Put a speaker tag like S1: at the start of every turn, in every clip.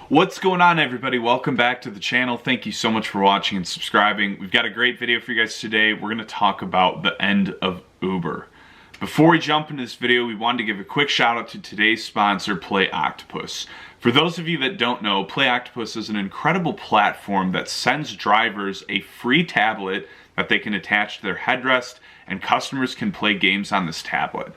S1: What's going on, everybody? Welcome back to the channel. Thank you so much for watching and subscribing. We've got a great video for you guys today. We're going to talk about the end of Uber. Before we jump into this video, we wanted to give a quick shout out to today's sponsor, Play Octopus. For those of you that don't know, Play Octopus is an incredible platform that sends drivers a free tablet that they can attach to their headrest, and customers can play games on this tablet.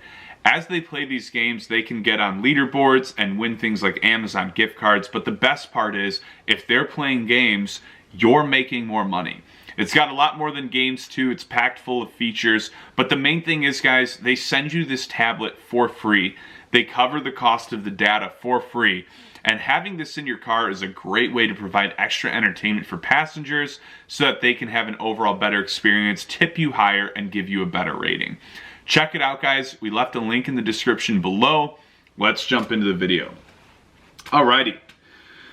S1: As they play these games, they can get on leaderboards and win things like Amazon gift cards, but the best part is, if they're playing games, you're making more money. It's got a lot more than games too. It's packed full of features, but the main thing is, guys, they send you this tablet for free. They cover the cost of the data for free, and having this in your car is a great way to provide extra entertainment for passengers so that they can have an overall better experience, tip you higher, and give you a better rating. Check it out, guys. We left a link in the description below. Let's jump into the video. Alrighty.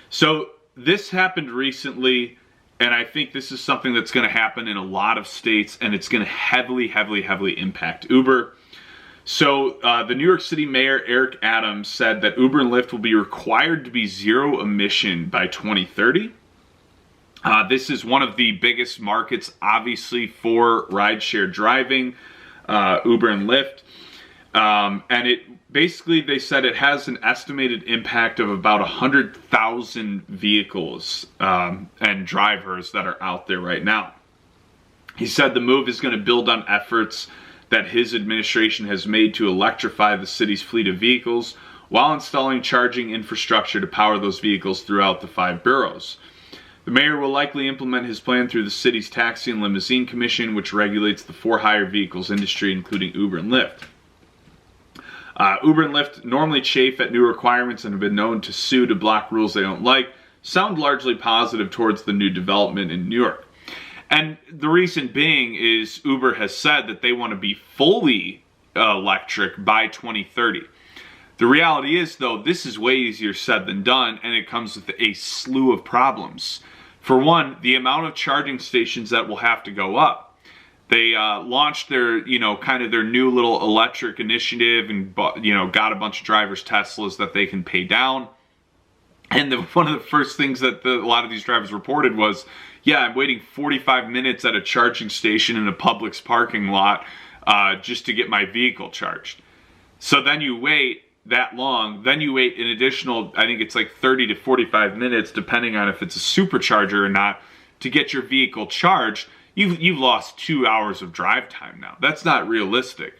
S1: So this happened recently, and I think this is something that's going to happen in a lot of states, and it's going to heavily impact Uber. So the New York City Mayor, Eric Adams, said that Uber and Lyft will be required to be zero emission by 2030. This is one of the biggest markets, obviously, for rideshare driving. Uber and Lyft, and it basically, they said it has an estimated impact of about 100,000 vehicles and drivers that are out there right now. He said the move is going to build on efforts that his administration has made to electrify the city's fleet of vehicles while installing charging infrastructure to power those vehicles throughout the 5 boroughs. The mayor will likely implement his plan through the city's Taxi and Limousine Commission, which regulates the for-hire vehicles industry, including Uber and Lyft. Uber and Lyft normally chafe at new requirements and have been known to sue to block rules they don't like, sound largely positive towards the new development in New York. And the reason being is Uber has said that they want to be fully electric by 2030. The reality is, though, this is way easier said than done, and it comes with a slew of problems. For one, the amount of charging stations that will have to go up. They launched their, kind of their new little electric initiative, and got a bunch of drivers Teslas that they can pay down. And one of the first things that a lot of these drivers reported was, yeah, I'm waiting 45 minutes at a charging station in a Publix parking lot just to get my vehicle charged. So then you wait that long, then you wait an additional, I think it's like 30 to 45 minutes, depending on if it's a supercharger or not, to get your vehicle charged. You've lost 2 hours of drive time now. That's not realistic.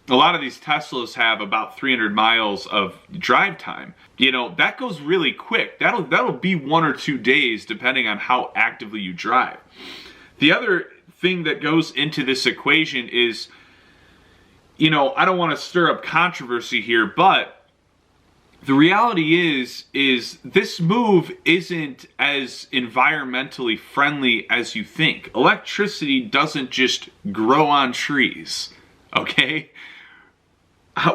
S1: A lot of these Teslas have about 300 miles of drive time. That goes really quick. That'll be 1 or 2 days, depending on how actively you drive. The other thing that goes into this equation is, I don't want to stir up controversy here, but the reality is this move isn't as environmentally friendly as you think. Electricity doesn't just grow on trees, okay?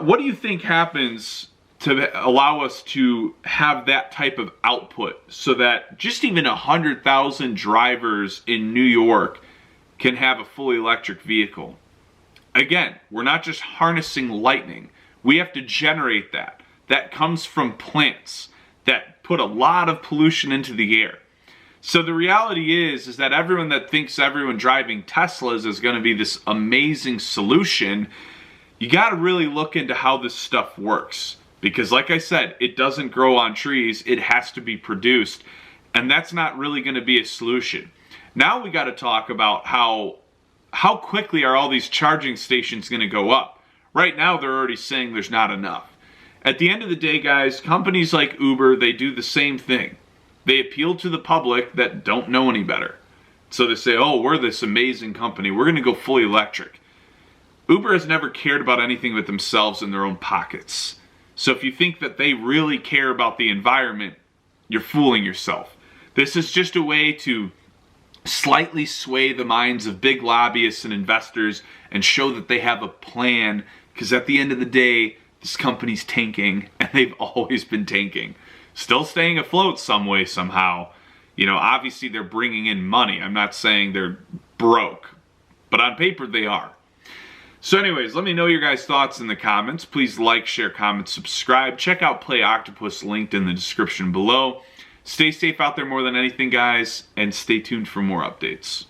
S1: What do you think happens to allow us to have that type of output so that just even 100,000 drivers in New York can have a fully electric vehicle? Again, we're not just harnessing lightning. We have to generate that. That comes from plants that put a lot of pollution into the air. So the reality is that everyone that thinks everyone driving Teslas is going to be this amazing solution, you got to really look into how this stuff works. Because like I said, it doesn't grow on trees, it has to be produced. And that's not really going to be a solution. Now we got to talk about how quickly are all these charging stations going to go up. Right now they're already saying there's not enough. At the end of the day, guys, companies like Uber, they do the same thing. They appeal to the public that don't know any better. So they say, oh, we're this amazing company. We're going to go fully electric. Uber has never cared about anything but themselves and their own pockets. So if you think that they really care about the environment, you're fooling yourself. This is just a way to slightly sway the minds of big lobbyists and investors and show that they have a plan, because at the end of the day, this company's tanking, and they've always been tanking. Still staying afloat some way, somehow. Obviously they're bringing in money. I'm not saying they're broke, but on paper they are. So anyways, let me know your guys' thoughts in the comments. Please like, share, comment, subscribe. Check out Play Octopus linked in the description below. Stay safe out there more than anything, guys, and stay tuned for more updates.